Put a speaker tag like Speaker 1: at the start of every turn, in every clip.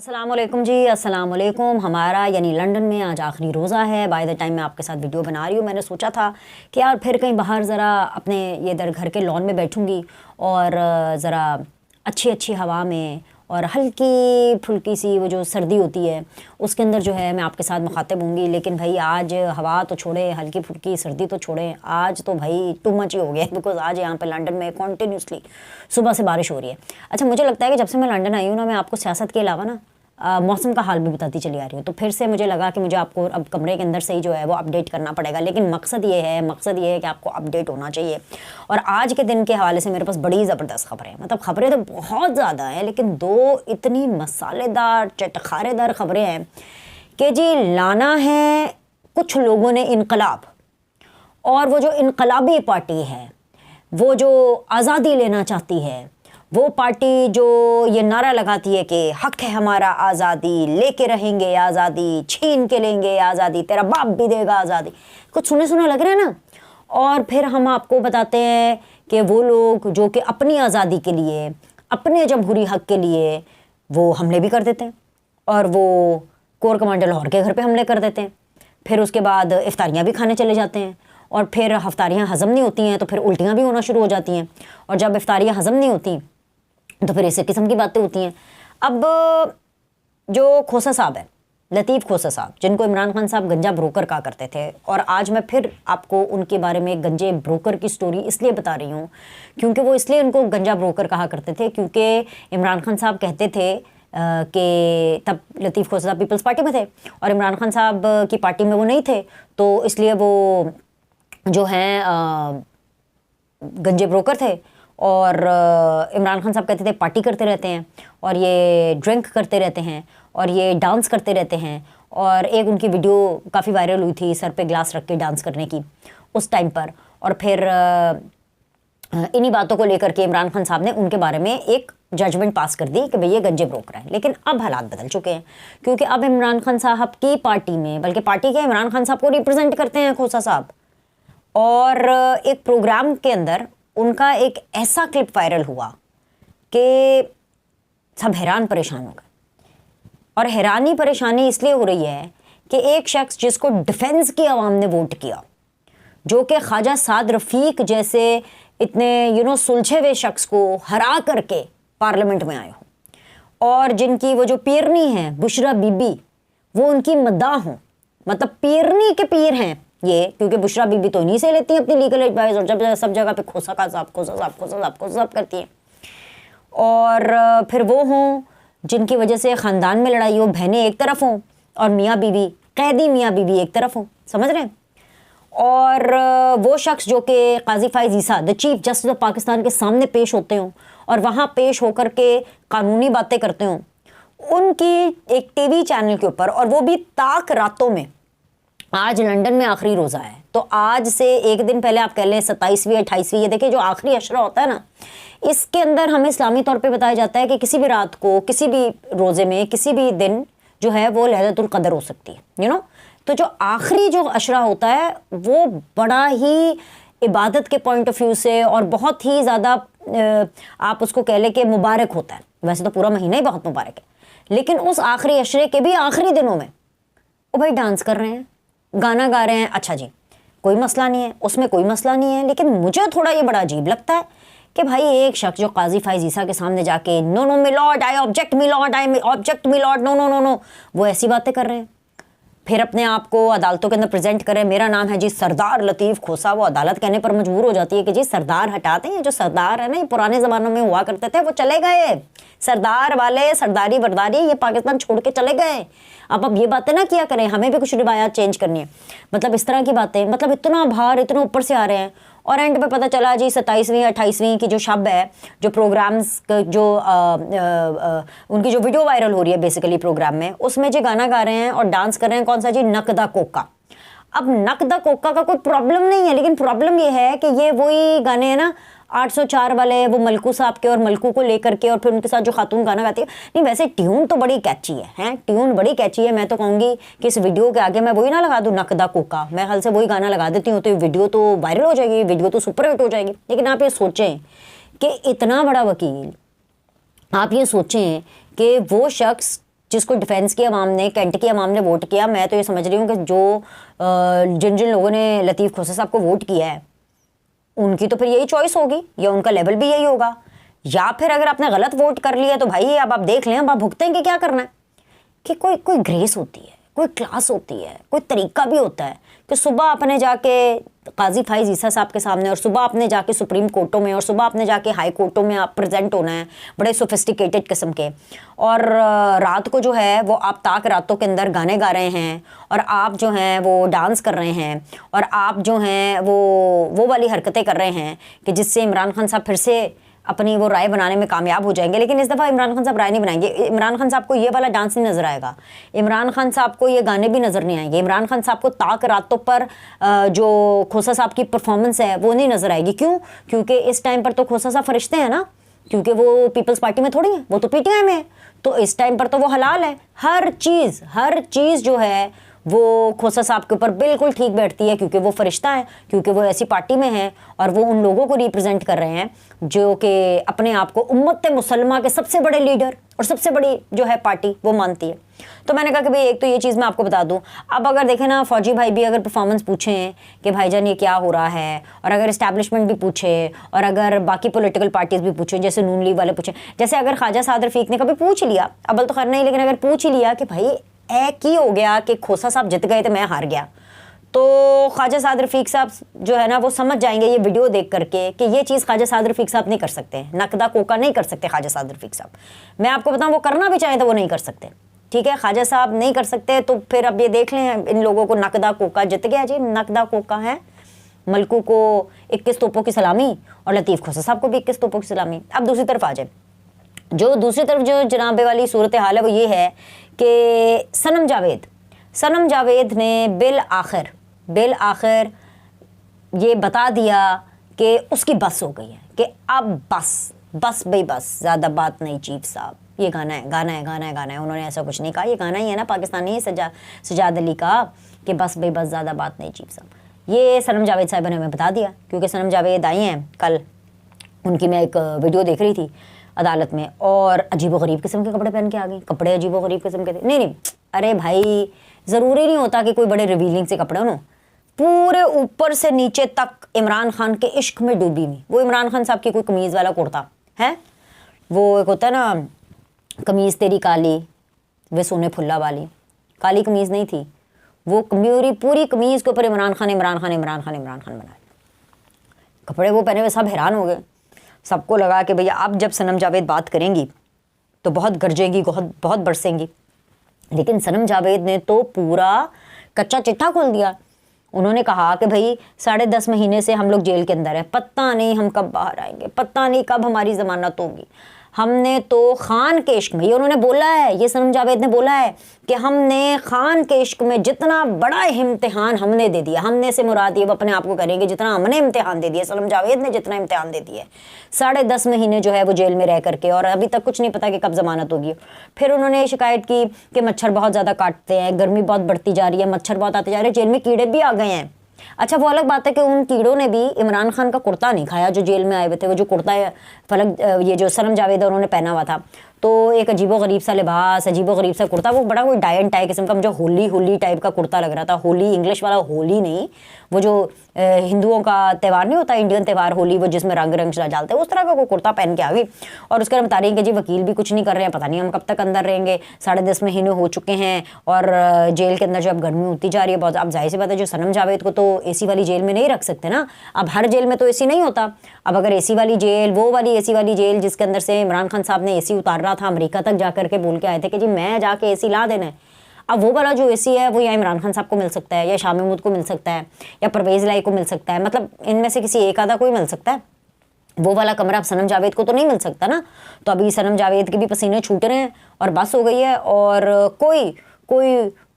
Speaker 1: अस्सलामुअलैकुम जी, अस्सलामुअलैकुम। हमारा यानी लंदन में आज आखिरी रोज़ा है। बाय द टाइम मैं आपके साथ वीडियो बना रही हूँ, मैंने सोचा था कि यार फिर कहीं बाहर ज़रा अपने ये इधर घर के लॉन में बैठूँगी और ज़रा अच्छी अच्छी हवा में और हल्की फुल्की सी वो जो सर्दी होती है उसके अंदर जो है मैं आपके साथ मुखातिब होंगी। लेकिन भाई आज हवा तो छोड़े, हल्की फुल्की सर्दी तो छोड़े, आज तो भाई टू मच ही हो गया बिकॉज आज यहाँ पे लंदन में कॉन्टीन्यूसली सुबह से बारिश हो रही है। अच्छा, मुझे लगता है कि जब से मैं लंदन आई हूँ ना, मैं आपको सियासत के अलावा ना मौसम का हाल भी बताती चली आ रही हूँ। तो फिर से मुझे लगा कि मुझे आपको अब कमरे के अंदर से ही जो है वो अपडेट करना पड़ेगा। लेकिन मकसद ये है कि आपको अपडेट होना चाहिए। और आज के दिन के हवाले से मेरे पास बड़ी ज़बरदस्त खबरें हैं। मतलब खबरें तो बहुत ज़्यादा हैं, लेकिन दो इतनी मसालेदार चटखारेदार खबरें हैं कि जी लाना है कुछ लोगों ने इनकलाब, और वो जो इनकलाबी पार्टी है, वो जो आज़ादी लेना चाहती है, वो पार्टी जो ये नारा लगाती है कि हक है हमारा आज़ादी, लेके रहेंगे आज़ादी, छीन के लेंगे आज़ादी, तेरा बाप भी देगा आज़ादी। कुछ सुने सुने लग रहे हैं ना। और फिर हम आपको बताते हैं कि वो लोग जो कि अपनी आज़ादी के लिए, अपने जमहूरी हक के लिए वो हमले भी कर देते हैं, और वो कोर कमांडर लाहौर के घर पे हमले कर देते हैं। फिर उसके बाद इफ्तारियाँ भी खाने चले जाते हैं, और फिर इफ्तारियाँ हज़म नहीं होती हैं तो फिर उल्टियाँ भी होना शुरू हो जाती हैं, और जब इफ्तारियाँ हज़म नहीं होती तो फिर इसी किस्म की बातें होती हैं। अब जो खोसा साहब है, लतीफ़ खोसा साहब, जिनको इमरान खान साहब गंजा ब्रोकर कहा करते थे, और आज मैं फिर आपको उनके बारे में गंजे ब्रोकर की स्टोरी इसलिए बता रही हूँ क्योंकि वो इसलिए उनको गंजा ब्रोकर कहा करते थे क्योंकि इमरान खान साहब कहते थे कि तब लतीफ़ खोसा साहब पीपल्स पार्टी में थे और इमरान खान साहब की पार्टी में वो नहीं थे, तो इसलिए वो जो हैं गंजे ब्रोकर थे। और इमरान खान साहब कहते थे पार्टी करते रहते हैं और ये ड्रिंक करते रहते हैं और ये डांस करते रहते हैं। और एक उनकी वीडियो काफ़ी वायरल हुई थी, सर पे ग्लास रख के डांस करने की उस टाइम पर। और फिर इन्हीं बातों को लेकर के इमरान खान साहब ने उनके बारे में एक जजमेंट पास कर दी कि भाई ये गंजे ब्रोकर हैं। लेकिन अब हालात बदल चुके हैं, क्योंकि अब इमरान खान साहब की पार्टी में, बल्कि पार्टी के इमरान खान साहब को रिप्रेजेंट करते हैं खोसा साहब, और एक प्रोग्राम के अंदर उनका एक ऐसा क्लिप वायरल हुआ कि सब हैरान परेशान हो गए। और हैरानी परेशानी इसलिए हो रही है कि एक शख्स जिसको डिफेंस की आवाम ने वोट किया, जो कि ख्वाजा साद रफ़ीक जैसे इतने सुलझे हुए शख्स को हरा करके पार्लियामेंट में आए हो, और जिनकी वो जो पीरनी है बुशरा बीबी, वो उनकी मद्दाह हों, मतलब पीरनी के पीर हैं ये, क्योंकि बुशरा बीबी तो इन्हीं से लेती हैं अपनी लीगल एडवाइस, और जब सब जगह पे खोसा साहब करती हैं। और फिर वो हों जिनकी वजह से ख़ानदान में लड़ाई हो, बहनें एक तरफ हों और मियाँ बीवी, कैदी मियाँ बीवी एक तरफ हों, समझ रहे हैं। और वो शख्स जो कि Qazi Faez Isa, the chief justice of Pakistan के सामने पेश होते हों और वहाँ पेश होकर के कानूनी बातें करते हों, उनकी एक टीवी चैनल के ऊपर, और वो भी ताक रातों में। आज लंदन में आखिरी रोज़ा है, तो आज से एक दिन पहले आप कह लें 27वीं 28वीं, ये देखिए जो आखिरी अशरा होता है ना, इसके अंदर हमें इस्लामी तौर पे बताया जाता है कि किसी भी रात को, किसी भी रोज़े में, किसी भी दिन जो है वो लैलतुल क़द्र हो सकती है, तो जो आखिरी जो अशरा होता है वो बड़ा ही इबादत के पॉइंट ऑफ व्यू से और बहुत ही ज़्यादा आप उसको कह लें कि मुबारक होता है। वैसे तो पूरा महीना ही बहुत मुबारक है, लेकिन उस आखिरी अशरे के भी आखिरी दिनों में वो भाई डांस कर रहे हैं, गाना गा रहे हैं। अच्छा जी, कोई मसला नहीं है, उसमें कोई मसला नहीं है, लेकिन मुझे थोड़ा ये बड़ा अजीब लगता है कि भाई एक शख्स जो काजी फाइज़ ईसा के सामने जाके no no my lord, I object my lord, I object my lord, no no no no, वो ऐसी बातें कर रहे हैं। फिर अपने आप को अदालतों के अंदर प्रेजेंट करें, मेरा नाम है जी सरदार लतीफ़ खोसा। वो अदालत कहने पर मजबूर हो जाती है कि जी सरदार हटाते हैं, जो सरदार है ना, ये पुराने ज़मानों में हुआ करते थे, वो चले गए। सरदार वाले, सरदारी बरदारी, ये पाकिस्तान छोड़ के चले गए। अब ये बातें ना किया करें, हमें भी कुछ रिवायात चेंज करनी है। मतलब इस तरह की बातें, मतलब इतना भार, इतना ऊपर से आ रहे हैं, और एंड पे पता चला जी 27वीं 28वीं की जो शब है, जो प्रोग्राम्स जो उनकी जो वीडियो वायरल हो रही है बेसिकली प्रोग्राम में, उसमें जी गाना गा रहे हैं और डांस कर रहे हैं। कौन सा जी? नकदा कोका। अब नकदा कोका का कोई प्रॉब्लम नहीं है, लेकिन प्रॉब्लम ये है कि ये वही गाने हैं ना 804 वाले, वो मलकू साहब के, और मलकू को लेकर के और फिर उनके साथ जो खातून गाना गाती है। नहीं, वैसे ट्यून तो बड़ी कैची है, ट्यून बड़ी कैची है। मैं तो कहूँगी कि इस वीडियो के आगे मैं वही ना लगा दूँ, नकदा कोका, मैं हाल से वही गाना लगा देती हूँ, तो वीडियो तो वायरल हो जाएगी, वीडियो तो सुपर हिट हो जाएगी। लेकिन आप ये सोचें कि इतना बड़ा वकील, आप ये सोचें कि वो शख्स जिसको डिफेंस की अवाम ने, कैंट की अवाम ने वोट किया, मैं तो ये समझ रही हूँ कि जो जिन जिन लोगों ने लतीफ़ खोसा साहब को वोट किया है उनकी तो फिर यही चॉइस होगी या उनका लेवल भी यही होगा। या फिर अगर आपने गलत वोट कर लिया तो भाई अब आप देख लें, अब आप भुगतेंगे क्या करना है। कि कोई ग्रेस होती है, कोई क्लास होती है, कोई तरीका भी होता है कि सुबह आपने जाके काजी फाइज ईसा साहब के सामने और सुबह आपने जाके सुप्रीम कोर्टों में और सुबह आपने जाके हाई कोर्टों में आप प्रेजेंट होना है, बड़े सोफिस्टिकेटेड किस्म के। और रात को जो है वो आप ताक रातों के अंदर गाने गा रहे हैं और आप जो हैं वो डांस कर रहे हैं और आप जो हैं वो वाली हरकतें कर रहे हैं कि जिससे इमरान खान साहब फिर से अपनी वो राय बनाने में कामयाब हो जाएंगे। लेकिन इस दफ़ा इमरान खान साहब राय नहीं बनाएंगे। इमरान खान साहब को ये वाला डांस नहीं नज़र आएगा, इमरान खान साहब को ये गाने भी नज़र नहीं आएंगे, इमरान खान साहब को ताक रातों पर जो खोसा साहब की परफॉर्मेंस है वो नहीं नज़र आएगी। क्यों? क्योंकि इस टाइम पर तो खोसा साहब फरिश्ते हैं ना, क्योंकि वो पीपल्स पार्टी में थोड़ी है, वो तो पीटीआई में है। तो इस टाइम पर तो वो हलाल है। हर चीज़ जो है वो खोसा साहब के ऊपर बिल्कुल ठीक बैठती है, क्योंकि वो फरिश्ता है, क्योंकि वो ऐसी पार्टी में है और वो उन लोगों को रिप्रेजेंट कर रहे हैं जो कि अपने आप को उम्मत मुसलमा के सबसे बड़े लीडर और सबसे बड़ी जो है पार्टी वो मानती है। तो मैंने कहा कि भाई एक तो ये चीज़ मैं आपको बता दूं। अब अगर देखें ना, फौजी भाई भी अगर परफॉर्मेंस पूछें कि भाईजान ये क्या हो रहा है, और अगर इस्टेब्लिशमेंट भी पूछे और अगर बाकी पॉलिटिकल पार्टीज़ भी पूछें, जैसे नून लीग वाले पूछें, जैसे अगर ख्वाजा साद रफीक ने कभी पूछ लिया, अबल तो खैर नहीं, लेकिन अगर पूछ ही लिया कि भाई की हो गया कि खोसा साहब जीत गए तो मैं हार गया, तो ख्वाजा साद रफीक साहब जो है ना वो समझ जाएंगे ये वीडियो देख करके कि ये चीज़ ख्वाजा साद रफीक साहब नहीं कर सकते, नकदा कोका नहीं कर सकते ख्वाजा साद रफीक साहब। मैं आपको बताऊं, वो करना भी चाहें तो वो नहीं कर सकते। ठीक है, ख्वाजा साहब नहीं कर सकते, तो फिर अब ये देख लें इन लोगों को नकदा कोका जीत गया जी, नकदा कोका है। मलकू को 21 तोपों की सलामी और लतीफ़ खोसा साहब को भी 21 तोपों की सलामी। अब दूसरी तरफ आ जाए, जो दूसरी तरफ जो जनाबे वाली सूरत हाल है वो ये है कि सनम जावेद ने बिल आखिर ये बता दिया कि उसकी बस हो गई है, कि अब बस भाई बस, ज़्यादा बात नहीं चीफ साहब, ये गाना है। उन्होंने ऐसा कुछ नहीं कहा, ये गाना ही है ना पाकिस्तानी सजाद अली का कि बस भाई बस, ज़्यादा बात नहीं चीफ साहब। ये सनम जावेद साहब ने हमें बता दिया, क्योंकि सनम जावेद आई हैं कल, उनकी मैं एक वीडियो देख रही थी अदालत में, और अजीब व गरीब किस्म के कपड़े पहन के आ गई। कपड़े अजीब व गरीब किस्म के थे। नहीं, अरे भाई ज़रूरी नहीं होता कि कोई बड़े रिवीलिंग से कपड़े हो, पूरे ऊपर से नीचे तक इमरान खान के इश्क में डूबी हुई। वो इमरान खान साहब की कोई कमीज़ वाला कुर्ता है, वो एक होता है ना, कमीज़ तेरी काली वे सोने फुल्ला वाली, काली कमीज़ नहीं थी वो, पूरी कमीज़ के ऊपर इमरान खान बनाए कपड़े वो पहने हुए। सब हैरान हो गए, सबको लगा कि भैया अब जब सनम जावेद बात करेंगी तो बहुत गरजेंगी, बहुत बरसेंगी। लेकिन सनम जावेद ने तो पूरा कच्चा चिट्ठा खोल दिया। उन्होंने कहा कि भाई 10.5 महीने से हम लोग जेल के अंदर हैं, पता नहीं हम कब बाहर आएंगे, पता नहीं कब हमारी ज़मानत होगी। हमने तो खान के इश्क में, ये उन्होंने बोला है, ये सनम जावेद ने बोला है कि हमने खान के इश्क में जितना बड़ा इम्तिहान हमने दे दिया, हमने से मुराद ये वो अपने आप को करेंगे जितना हमने इम्तिहान दे दिया, सनम जावेद ने जितना इम्तिहान दे दिया है। 10.5 महीने जो है वो जेल में रह करके, और अभी तक कुछ नहीं पता कि कब ज़मानत होगी। फिर उन्होंने शिकायत की कि मच्छर बहुत ज़्यादा काटते हैं, गर्मी बहुत बढ़ती जा रही है, मच्छर बहुत आते जा रहे हैं, जेल में कीड़े भी आ गए हैं। अच्छा, वो अलग बात है कि उन कीड़ों ने भी इमरान खान का कुर्ता नहीं खाया जो जेल में आए हुए थे। वो जो कुर्ता है फलक, ये जो सनम जावेद उन्होंने पहना हुआ था, तो एक अजीबो गरीब सा लिबास, अजीबो गरीब सा कुर्ता, वो बड़ा कोई डायन टाइप किस्म का, मुझे होली टाइप का कुर्ता लग रहा था। होली इंग्लिश वाला होली नहीं, वो जो हिंदुओं का त्यौहार नहीं होता, इंडियन त्यौहार होली, वो जिसमें रंग डालते हैं, उस तरह का वो कुर्ता पहन के आ गई। और उसके बाद बता रही है कि जी वकील भी कुछ नहीं कर रहे हैं, पता नहीं हम कब तक अंदर रहेंगे, 10.5 महीने हो चुके हैं और जेल के अंदर जो अब गर्मी होती जा रही है बहुत। अब जाहिर सी बात है, जो सनम जावेद को तो एसी वाली जेल में नहीं रख सकते ना, अब हर जेल में तो एसी नहीं होता। अब अगर एसी वाली जेल, वो वाली एसी वाली जेल जिसके अंदर से इमरान खान साहब ने एसी उतारना था, अमेरिका तक जाकर के बोल के आए थे कि जी मैं जाके एसी ला देना है, अब वो वाला जो एसी है वो या इमरान खान साहब को मिल सकता है, या शाह महमूद को मिल सकता है, या परवेज़ लाई को मिल सकता है, मतलब इनमें से किसी एक आधा कोई मिल सकता है। वो वाला कमरा अब सनम जावेद को तो नहीं मिल सकता ना। तो अभी सनम जावेद के भी पसीने छूट रहे हैं और बस हो गई है, और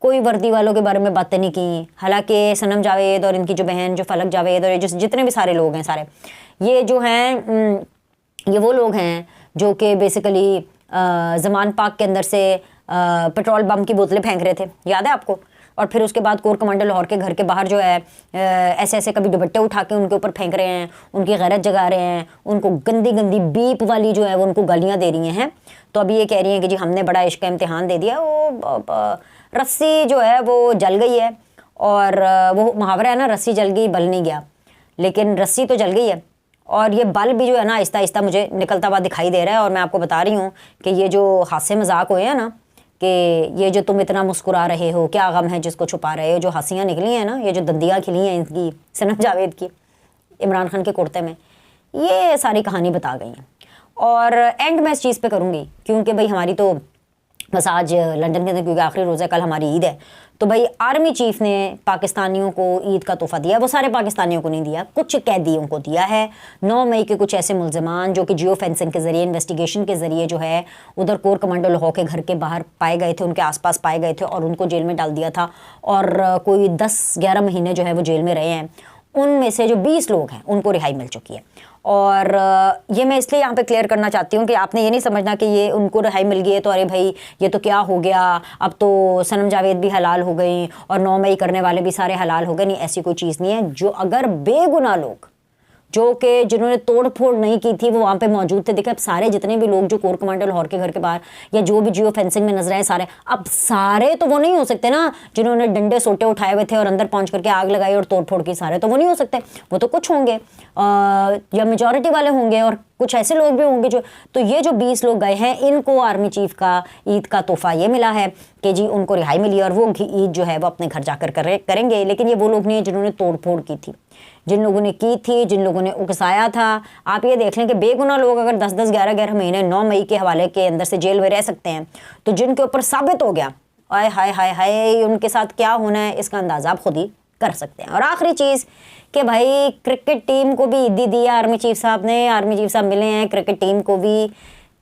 Speaker 1: कोई वर्दी वालों के बारे में बातें नहीं की। हालांकि सनम जावेद और इनकी जो बहन जो फलक जावेद और ये जितने भी सारे लोग हैं, सारे ये जो हैं, ये वो लोग हैं जो कि बेसिकली ज़मान पार्क के अंदर से पेट्रोल बम की बोतलें फेंक रहे थे, याद है आपको? और फिर उसके बाद कोर कमांडर लाहौर के घर के बाहर जो है ऐसे ऐसे कभी दुपट्टे उठा के उनके ऊपर फेंक रहे हैं, उनकी गैरत जगा रहे हैं, उनको गंदी गंदी बीप वाली जो है वो उनको गालियाँ दे रही हैं। तो अभी ये कह रही हैं कि जी हमने बड़ा इश्क का इम्तिहान दे दिया। वो रस्सी जो है वो जल गई है, और वो मुहावरा है ना, रस्सी जल गई बल नहीं गया, लेकिन रस्सी तो जल गई है और ये बल भी जो है ना आहिस्ता आहिस्ता मुझे निकलता हुआ दिखाई दे रहा है। और मैं आपको बता रही हूँ कि ये जो हादसे मजाक हुए हैं ना, कि ये जो तुम इतना मुस्कुरा रहे हो, क्या गम है जिसको छुपा रहे हो, जो हंसियाँ निकली हैं ना, ये जो दंदियाँ खिली हैं इनकी सनम जावेद की इमरान खान के कुर्ते में, ये सारी कहानी बता गई हैं। और एंड मैं इस चीज़ पे करूँगी क्योंकि भाई हमारी तो बस आज लंदन के अंदर क्योंकि आखिरी रोज़ा, कल हमारी ईद है, तो भाई आर्मी चीफ ने पाकिस्तानियों को ईद का तोहफा दिया। वो सारे पाकिस्तानियों को नहीं दिया, कुछ कैदियों को दिया है। 9 मई के कुछ ऐसे मुल्ज़िमान जो कि जियो फेंसिंग के ज़रिए, इन्वेस्टिगेशन के ज़रिए जो है उधर कोर कमांडर लाहौर के घर के बाहर पाए गए थे, उनके आसपास पाए गए थे और उनको जेल में डाल दिया था। और कोई 10-11 महीने जो है वो जेल में रहे हैं। उनमें से जो 20 लोग हैं उनको रिहाई मिल चुकी है। और ये मैं इसलिए यहाँ पे क्लियर करना चाहती हूँ कि आपने ये नहीं समझना कि ये उनको रिहाई मिल गई है तो अरे भाई ये तो क्या हो गया, अब तो सनम जावेद भी हलाल हो गई और 9 मई करने वाले भी सारे हलाल हो गए। नहीं, ऐसी कोई चीज़ नहीं है। जो अगर बेगुनाह लोग जो कि जिन्होंने तोड़ फोड़ नहीं की थी वो वहाँ पे मौजूद थे। देखिए अब सारे जितने भी लोग जो कोर कमांडर लाहौर के घर के बाहर या जो भी जियो फेंसिंग में नजर आए सारे, अब सारे तो वो नहीं हो सकते ना जिन्होंने डंडे सोटे उठाए हुए थे और अंदर पहुंच करके आग लगाई और तोड़ फोड़ की, सारे तो वो नहीं हो सकते। वो तो कुछ होंगे या मेजॉरिटी वाले होंगे और कुछ ऐसे लोग भी होंगे जो, तो ये जो 20 लोग गए हैं इनको आर्मी चीफ का ईद का तोहफा ये मिला है कि जी उनको रिहाई मिली और वो ईद जो है वो अपने घर जाकर करेंगे। लेकिन ये वो लोग नहीं है जिन्होंने तोड़ फोड़ की थी, जिन लोगों ने की थी, जिन लोगों ने उकसाया था। आप ये देख लें कि बेगुनाह लोग अगर 10-10, 11-11 महीने 9 मई के हवाले के अंदर से जेल में रह सकते हैं, तो जिनके ऊपर साबित हो गया आय हाय हाय हाय उनके साथ क्या होना है इसका अंदाज़ा आप खुद ही कर सकते हैं। और आखिरी चीज़ कि भाई क्रिकेट टीम को भी ईदी दी है आर्मी चीफ साहब ने, आर्मी चीफ साहब मिले हैं क्रिकेट टीम को भी,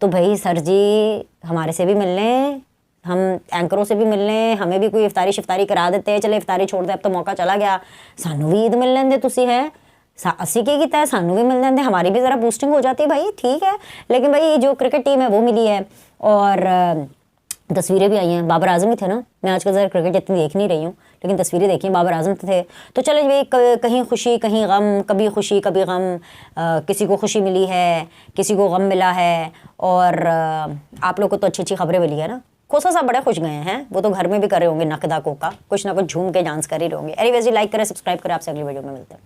Speaker 1: तो भाई सर जी हमारे से भी मिल लें, हम एंकरों से भी मिल लें, हमें भी कोई इफ्तारी शिफ्तारी करा देते हैं। चले इफ्तारी छोड़ दे, अब तो मौका चला गया, सानू भी ईद मिल लेंदे तुसी है 80 की तय सानू भी मिल लेंदे, हमारी भी ज़रा बूस्टिंग हो जाती है भाई, ठीक है। लेकिन भाई जो क्रिकेट टीम है वो मिली है और तस्वीरें भी आई हैं। बाबर आजम ही थे ना, मैं आजकल ज़रा क्रिकेट इतनी देख नहीं रही हूँ लेकिन तस्वीरें देखी हैं, बाबर आजम थे। तो चले भाई कहीं खुशी कहीं गम, कभी खुशी कभी गम, किसी को खुशी मिली है किसी को गम मिला है। और आप लोग को तो अच्छी अच्छी खबरें मिली है ना। खोसा साहब बड़े खुश गए हैं, वो तो घर में भी कर रहे होंगे नकदा कोका, कुछ ना कुछ झूम के डांस कर ही रहे होंगे। एनीवेज लाइक करें, सब्सक्राइब करें, आपसे अगली वीडियो में मिलते हैं।